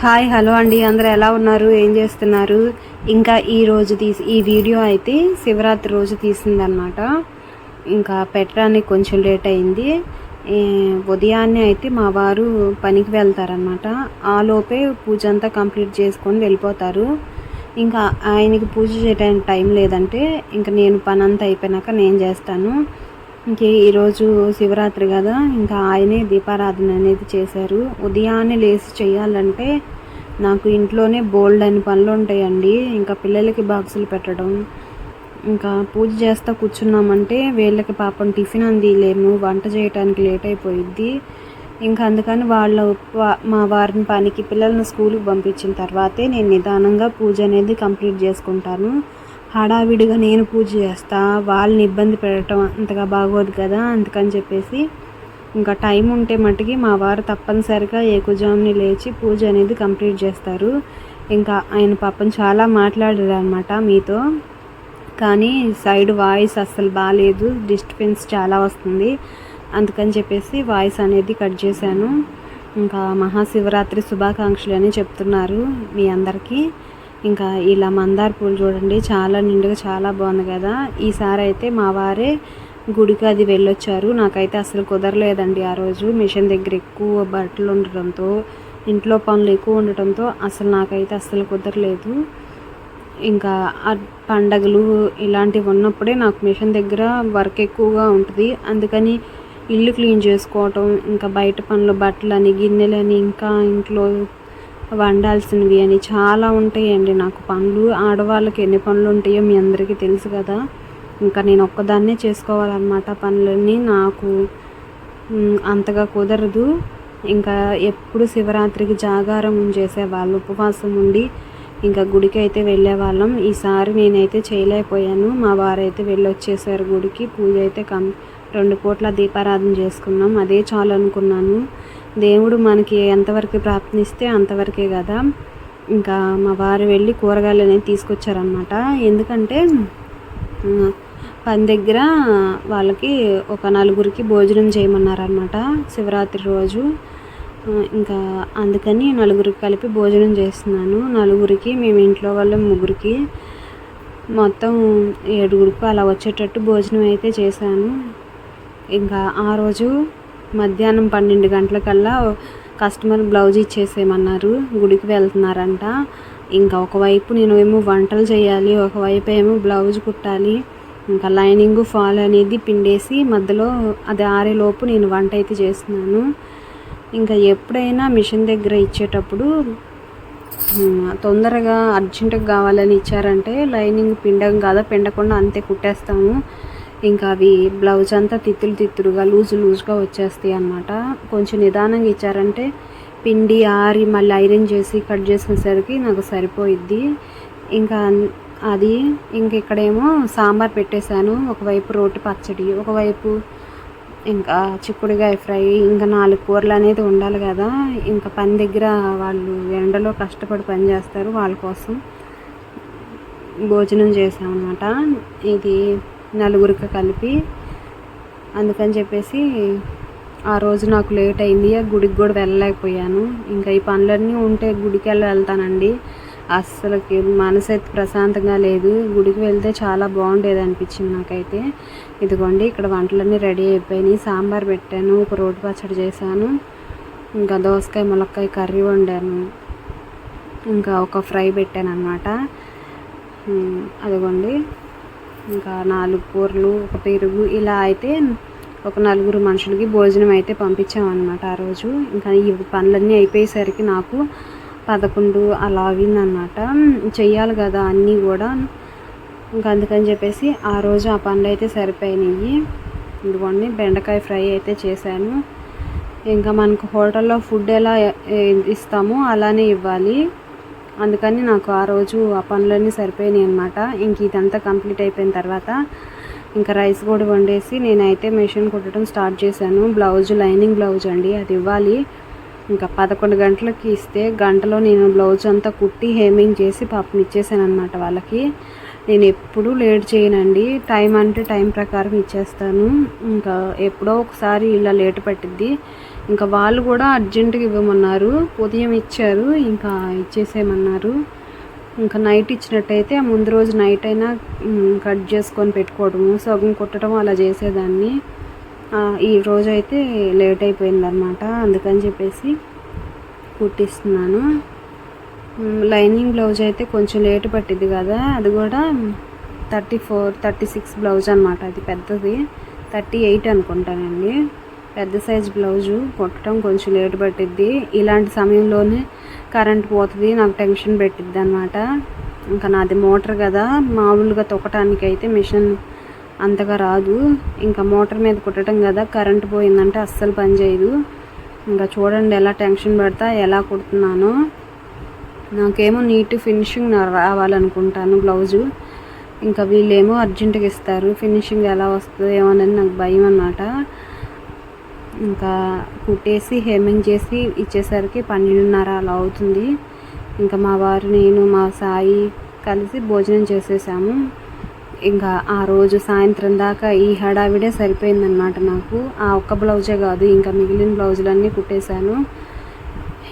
Hi hello అండి, అందరూ ఎలా ఉన్నారు, ఏం చేస్తున్నారు? ఇంకా ఈ వీడియో అయితే శివరాత్రి రోజు తీసిందనమాట. ఇంకా పెట్టడానికి కొంచెం లేట్ అయింది. ఉదయాన్నే అయితే మా వారు పనికి వెళ్తారనమాట. ఆ లోపే పూజ అంతా కంప్లీట్ చేసుకొని వెళ్ళిపోతారు. ఇంకా ఆయనకి పూజ చేయడానికి టైం లేదంటే ఇంకా నేను పని అంతా అయిపోయినాక నేను చేస్తాను. ఇంక ఈరోజు శివరాత్రి కదా, ఇంకా ఆయనే దీపారాధన అనేది చేశారు. ఉదయాన్నే లేచి చేయాలంటే నాకు ఇంట్లోనే బోల్డ్ అని పనులు ఉంటాయండి. ఇంకా పిల్లలకి బాక్సులు పెట్టడం, ఇంకా పూజ చేస్తా కూర్చున్నామంటే వీళ్ళకి పాపం టిఫిన్ అందిలేము, వంట చేయడానికి లేట్ అయిపోయిద్ది. ఇంకా అందుకని మా వారిని పనికి పిల్లల్ని స్కూల్కి పంపించిన తర్వాతే నేను నిదానంగా పూజ అనేది కంప్లీట్ చేసుకుంటాను. హడావిడిగా నేను పూజ చేస్తా, వాళ్ళని ఇబ్బంది పెట్టడం అంతగా బాగోదు కదా. అందుకని చెప్పేసి ఇంకా టైం ఉంటే మట్టుకి మా వారు తప్పనిసరిగా ఏకుజాముని లేచి పూజ అనేది కంప్లీట్ చేస్తారు. ఇంకా ఆయన పాపం చాలా మాట్లాడారు అనమాట మీతో, కానీ సైడ్ వాయిస్ అస్సలు బాగాలేదు, డిస్టర్బెన్స్ చాలా వస్తుంది. అందుకని చెప్పేసి వాయిస్ అనేది కట్ చేశాను. ఇంకా మహాశివరాత్రి శుభాకాంక్షలు అని చెప్తున్నారు మీ అందరికీ. ఇంకా ఇలా మందార పూలు చూడండి, చాలా నిండుగా చాలా బాగుంది కదా. ఈసారి అయితే మా వారే గుడికి అది వెళ్ళొచ్చారు. నాకైతే అసలు కుదరలేదండి ఆ రోజు. మిషన్ దగ్గర ఎక్కువ బట్టలు ఉండటంతో, ఇంట్లో పనులు ఎక్కువ ఉండటంతో అసలు నాకైతే అస్సలు కుదరలేదు. ఇంకా పండగలు ఇలాంటివి ఉన్నప్పుడే నాకు మిషన్ దగ్గర వర్క్ ఎక్కువగా ఉంటుంది. అందుకని ఇల్లు క్లీన్ చేసుకోవటం, ఇంకా బయట పనులు, బట్టలని, గిన్నెలని, ఇంకా ఇంట్లో వండాల్సినవి అని చాలా ఉంటాయండి నాకు పనులు. ఆడవాళ్ళకి ఎన్ని పనులు ఉంటాయో మీ అందరికీ తెలుసు కదా. ఇంకా నేను ఒక్కదాన్నే చేసుకోవాలన్నమాట పనులన్నీ. నాకు అంతగా కుదరదు. ఇంకా ఎప్పుడు శివరాత్రికి జాగారం చేసేవాళ్ళు, ఉపవాసం ఉండి ఇంకా గుడికి అయితే వెళ్ళేవాళ్ళం. ఈసారి నేనైతే చేయలేకపోయాను. మా వారైతే వెళ్ళొచ్చేసారు గుడికి. పూజ అయితే 2 పూట్ల దీపారాధన చేసుకున్నాం. అదే చాలు అనుకున్నాను. దేవుడు మనకి ఎంతవరకు ప్రాప్తిస్తే అంతవరకే కదా. ఇంకా మా వారు వెళ్ళి కూరగాయలు అనేది తీసుకొచ్చారనమాట. ఎందుకంటే పని దగ్గర వాళ్ళకి ఒక 4గురికి భోజనం చేయమన్నారనమాట శివరాత్రి రోజు. ఇంకా అందుకని 4గురికి కలిపి భోజనం చేస్తున్నాను. 4గురికి, మేము ఇంట్లో వాళ్ళం 3గురికి, మొత్తం 7గురికి అలా వచ్చేటట్టు భోజనం అయితే చేశాను. ఇంకా ఆ రోజు మధ్యాహ్నం 12 గంటలకల్లా కస్టమర్ బ్లౌజ్ ఇచ్చేసేయమన్నారు. గుడికి వెళ్తున్నారంట. ఇంకా ఒకవైపు నేను ఏమో వంటలు చేయాలి, ఒకవైపు ఏమో బ్లౌజ్ కుట్టాలి. ఇంకా లైనింగ్ ఫాల్ అనేది పిండేసి మధ్యలో అది ఆరేలోపు నేను వంట అయితే చేస్తున్నాను. ఇంకా ఎప్పుడైనా మిషన్ దగ్గర ఇచ్చేటప్పుడు తొందరగా అర్జెంటుగా కావాలని ఇచ్చారంటే లైనింగ్ పిండం కాదా, పిండకుండా అంతే కుట్టేస్తాము. ఇంకా అవి బ్లౌజ్ అంతా తిత్తులుగా లూజ్గా వచ్చేస్తాయి అన్నమాట. కొంచెం నిదానంగా ఇచ్చారంటే పిండి ఆరి మళ్ళీ ఐరన్ చేసి కట్ చేసేసరికి నాకు సరిపోయిద్ది. ఇంకా అది ఇక్కడేమో సాంబార్ పెట్టేశాను. ఒకవైపు రోటి పచ్చడి, ఒకవైపు ఇంకా చిక్కుడుకాయ ఫ్రై, ఇంకా 4 కూరలు అనేది ఉండాలి కదా. ఇంకా పని దగ్గర వాళ్ళు ఎండలో కష్టపడి పని చేస్తారు, వాళ్ళ కోసం భోజనం చేసామన్నమాట. ఇది 4గురికి కలిపి. అందుకని చెప్పేసి ఆ రోజు నాకు లేట్ అయింది, గుడికి కూడా వెళ్ళలేకపోయాను. ఇంకా ఈ పనులన్నీ ఉంటే గుడికి వెళ్తానండి. అస్సలకి మనసు అయితే ప్రశాంతంగా లేదు. గుడికి వెళ్తే చాలా బాగుండేది అనిపించింది నాకైతే. ఇదిగోండి ఇక్కడ వంటలన్నీ రెడీ అయిపోయినాయి. సాంబార్ పెట్టాను, ఒక రోటి పచ్చడి చేశాను, ఇంకా దోసకాయ ములక్కాయ కర్రీ వండాను, ఇంకా ఒక ఫ్రై పెట్టాను అన్నమాట. అదిగోండి ఇంకా 4 కూరలు, ఒక పెరుగు, ఇలా అయితే ఒక 4గురు మనుషులకి భోజనం అయితే పంపించామన్నమాట ఆ రోజు. ఇంకా ఈ పనులన్నీ అయిపోయేసరికి నాకు 11 అలా అయిందన్నమాట. చెయ్యాలి కదా అన్నీ కూడా. ఇంకా అందుకని చెప్పేసి ఆ రోజు ఆ పనులు అయితే సరిపోయినాయి. ఇదిగోండి బెండకాయ ఫ్రై అయితే చేశాను. ఇంకా మనకు హోటల్లో ఫుడ్ ఎలా ఇస్తామో అలానే ఇవ్వాలి. అందుకని నాకు ఆ రోజు ఆ పనులన్నీ సరిపోయినాయి అన్నమాట. ఇంక ఇదంతా కంప్లీట్ అయిపోయిన తర్వాత ఇంకా రైస్ కూడా వండేసి నేనైతే మెషిన్ కుట్టడం స్టార్ట్ చేశాను. బ్లౌజ్ లైనింగ్ బ్లౌజ్ అండి, అది ఇవ్వాలి. ఇంకా 11 గంటలకి ఇస్తే గంటలో నేను బ్లౌజ్ అంతా కుట్టి హేమింగ్ చేసి పాపం ఇచ్చేసాను అనమాట వాళ్ళకి. నేను ఎప్పుడూ లేట్ చేయనండి, టైం అంటే టైం ప్రకారం ఇచ్చేస్తాను. ఇంకా ఎప్పుడో ఒకసారి ఇలా లేట్ పట్టిద్ది. ఇంకా వాళ్ళు కూడా అర్జెంటుగా ఇవ్వమన్నారు. ఉదయం ఇచ్చారు, ఇంకా ఇచ్చేసేయమన్నారు. ఇంకా నైట్ ఇచ్చినట్టయితే ఆ ముందు రోజు నైట్ అయినా కట్ చేసుకొని పెట్టుకోవడము, సగం కుట్టడం అలా చేసేదాన్ని. ఈ రోజు అయితే లేట్ అయిపోయిందన్నమాట. అందుకని చెప్పేసి కుట్టిస్తున్నాను. లైనింగ్ బ్లౌజ్ అయితే కొంచెం లేట్ పట్టింది కదా, అది కూడా 36 బ్లౌజ్ అనమాట. అది పెద్దది 38 అనుకుంటానండి. పెద్ద సైజ్ బ్లౌజు కుట్టడం కొంచెం లేట్ పట్టిద్ది. ఇలాంటి సమయంలోనే కరెంట్ పోతుంది, నాకు టెన్షన్ పెట్టిద్ది అనమాట. ఇంకా నాది మోటార్ కదా, మామూలుగా తొక్కటానికి అయితే మిషన్ అంతగా రాదు. ఇంకా మోటార్ మీద కుట్టడం కదా, కరెంట్ పోయిందంటే అస్సలు పని చేయదు. ఇంకా చూడండి ఎలా టెన్షన్ పడతా ఎలా కుడుతున్నానో. నాకేమో నీట్ ఫినిషింగ్ రావాలనుకుంటాను బ్లౌజు. ఇంకా వీళ్ళేమో అర్జెంటుగా ఇస్తారు, ఫినిషింగ్ ఎలా వస్తుందో ఏమోనని నాకు భయం అన్నమాట. ఇంకా కుట్టేసి హెమ్మింగ్ చేసి ఇచ్చేసరికి 12:30 అలా అవుతుంది. ఇంకా మా వారు, నేను, మా సాయి కలిసి భోజనం చేసేసాము. ఇంకా ఆ రోజు సాయంత్రం దాకా ఈ హడావిడే సరిపోయిందనమాట నాకు. ఆ ఒక్క బ్లౌజే కాదు, ఇంకా మిగిలిన బ్లౌజులన్నీ కుట్టేశాను.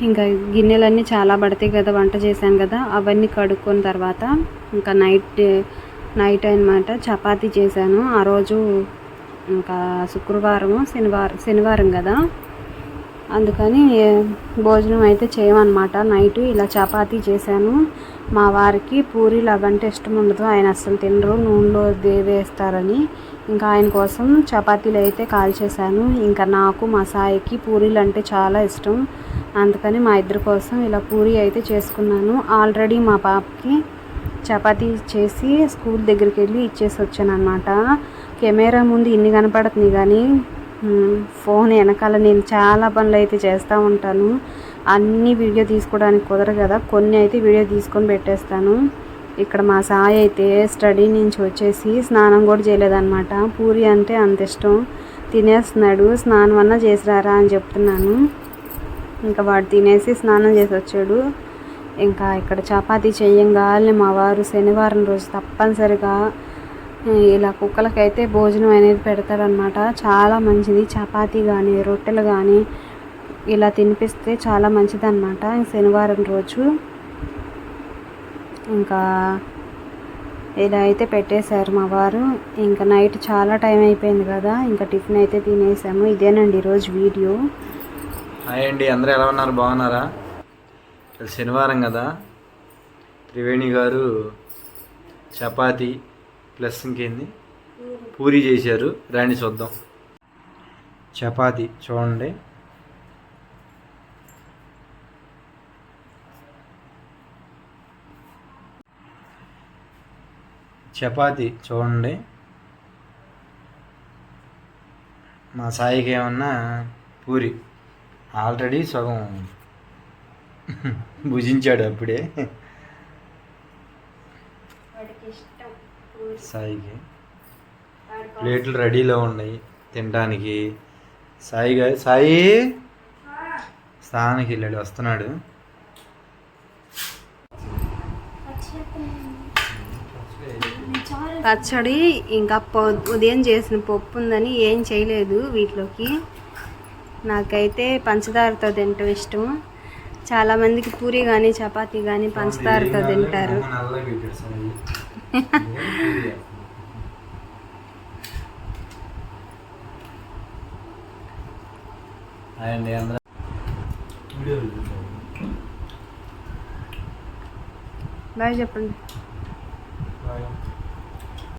ఇంకా గిన్నెలన్నీ చాలా పడతాయి కదా, వంట చేశాను కదా, అవన్నీ కడుక్కొని తర్వాత ఇంకా నైట్ అనమాట చపాతీ చేశాను. ఆ రోజు ఇంకా శనివారం కదా, అందుకని భోజనం అయితే చేయమన్నమాట. నైట్ ఇలా చపాతీ చేశాను. మా వారికి పూరీలు అవంటే ఇష్టం ఉండదు, ఆయన అస్సలు తినరు, నూనెలో వేస్తారని. ఇంకా ఆయన కోసం చపాతీలు అయితే కాల్చేశాను. ఇంకా నాకు మా సాయికి పూరీలు అంటే చాలా ఇష్టం, అందుకని మా ఇద్దరి కోసం ఇలా పూరీ అయితే చేసుకున్నాను. ఆల్రెడీ మా పాపకి చపాతీ చేసి స్కూల్ దగ్గరికి వెళ్ళి ఇచ్చేసి వచ్చాను అనమాట. కెమెరా ముందు ఇన్ని కనపడుతుంది కానీ ఫోన్ వెనకాల నేను చాలా పనులు అయితే చేస్తూ ఉంటాను. అన్నీ వీడియో తీసుకోవడానికి కుదరదు కదా, కొన్ని అయితే వీడియో తీసుకొని పెట్టేస్తాను. ఇక్కడ మా సాయి అయితే స్టడీ నుంచి వచ్చేసి స్నానం కూడా చేయలేదన్నమాట. పూరి అంటే అంత ఇష్టం, తినేస్తున్నాడు. స్నానం అన్నా చేసిరారా అని చెప్తున్నాను. ఇంకా వాడు తినేసి స్నానం చేసి వచ్చాడు. ఇంకా ఇక్కడ చపాతీ చేయంగానే మా వారు శనివారం రోజు తప్పనిసరిగా ఇలా కుక్కలకైతే భోజనం అనేది పెడతారనమాట. చాలా మంచిది, చపాతీ కానీ రొట్టెలు కానీ ఇలా తినిపిస్తే చాలా మంచిది అనమాట శనివారం రోజు. ఇంకా ఇలా అయితే పెట్టేశారు మా వారు. ఇంకా నైట్ చాలా టైం అయిపోయింది కదా, ఇంకా టిఫిన్ అయితే తినేసాము. ఇదేనండి ఈరోజు వీడియో. హాయ్ అండి, అందరూ ఎలా ఉన్నారు, బాగున్నారా? శనివారం కదా, త్రివేణి గారు చపాతీ ప్లస్ ఇంకేంది పూరి చేశారు. రాండి చూద్దాం. చపాతీ చూడండి, చపాతీ చూడండి. మా సాయికి ఏమన్నా పూరి ఆల్రెడీ సగం భుజించాడు అప్పుడే. సాయికి ప్లేట్లు రెడీలో ఉన్నాయి తినడానికి. సాయి స్నానానికి వెళ్ళాడు, వస్తున్నాడు. పచ్చడి ఇంకా ఉదయం చేసిన పప్పు ఉందని ఏం చేయలేదు వీటిలోకి. నాకైతే పంచదారతో తింటాం ఇష్టం. చాలామందికి పూరి కానీ చపాతీ కానీ పంచదారతో తింటారు. బాయ్ చెప్పండి.